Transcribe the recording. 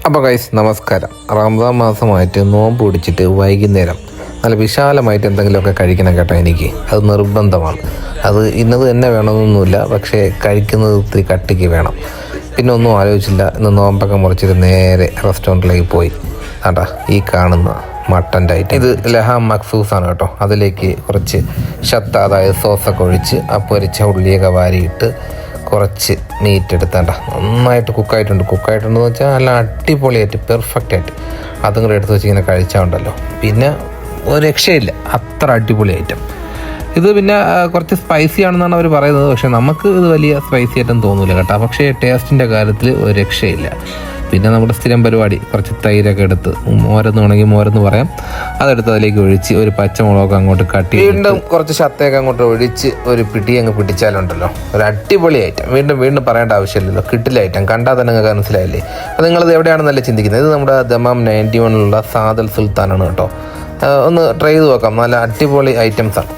അപ്പോൾ ഗൈസ് നമസ്കാരം. റമദാൻ മാസമായിട്ട് നോമ്പ് പിടിച്ചിട്ട് വൈകുന്നേരം നല്ല വിശാലമായിട്ട് എന്തെങ്കിലുമൊക്കെ കഴിക്കണം കേട്ടോ. എനിക്ക് അത് നിർബന്ധമാണ്. അത് ഇന്നത് തന്നെ വേണമെന്നൊന്നുമില്ല, പക്ഷേ കഴിക്കുന്നത് ഒത്തിരി കട്ടിക്ക് വേണം. പിന്നെ ഒന്നും ആലോചിച്ചില്ല, ഇന്ന് നോമ്പൊക്കെ മുറിച്ചിട്ട് നേരെ റെസ്റ്റോറൻറ്റിലേക്ക് പോയി. ആണ്ടാ ഈ കാണുന്ന മട്ടൻ്റെ ഐറ്റം, ഇത് ലഹാം മക്സൂസ് ആണ് കേട്ടോ. അതിലേക്ക് കുറച്ച് ഷത്ത, അതായത് സോസൊക്കെ ഒഴിച്ച് ആ പൊരിച്ച ഉള്ളിയൊക്കെ വാരിയിട്ട് കുറച്ച് മീറ്റ് എടുത്താണ്ട നന്നായിട്ട് കുക്കായിട്ടുണ്ടെന്ന് വെച്ചാൽ നല്ല അടിപൊളിയായിട്ട് പെർഫെക്റ്റ് ആയിട്ട് അതും കൂടെ എടുത്ത് വെച്ച് ഇങ്ങനെ കഴിച്ചാൽ ഉണ്ടല്ലോ, പിന്നെ ഒരു രക്ഷയില്ല. അത്ര അടിപൊളി ഐറ്റം ഇത്. പിന്നെ കുറച്ച് സ്പൈസി ആണെന്നാണ് അവർ പറയുന്നത്, പക്ഷേ നമുക്ക് ഇത് വലിയ സ്പൈസി ആയിട്ടും തോന്നില്ല കേട്ടോ. പക്ഷേ ടേസ്റ്റിൻ്റെ കാര്യത്തിൽ ഒരു രക്ഷയില്ല. പിന്നെ നമ്മുടെ സ്ഥിരം പരിപാടി, കുറച്ച് തൈരൊക്കെ എടുത്ത് മോരെന്നുണ്ടെങ്കിൽ മോരെന്ന് പറയാം, അതെടുത്ത് അതിലേക്ക് ഒഴിച്ച് ഒരു പച്ചമുളകൊക്കെ അങ്ങോട്ട് കട്ട് ചെയ്ത് വീണ്ടും കുറച്ച് ശത്തയൊക്കെ അങ്ങോട്ട് ഒഴിച്ച് ഒരു പിടി അങ്ങ് പിടിച്ചാലുണ്ടല്ലോ ഒരു അടിപൊളി ഐറ്റം. വീണ്ടും പറയേണ്ട ആവശ്യമില്ലല്ലോ, കിട്ടില്ല ഐറ്റം. കണ്ടാൽ തന്നെ നിങ്ങൾക്ക് മനസ്സിലായില്ലേ. അപ്പോൾ നിങ്ങളിത് എവിടെയാണെന്നല്ല ചിന്തിക്കുന്നത്, ഇത് നമ്മുടെ ദമാം 91 സാദൽ സുൽത്താനാണ് കേട്ടോ. ഒന്ന് ട്രൈ ചെയ്ത് നോക്കാം, നല്ല അടിപൊളി ഐറ്റംസാണ്.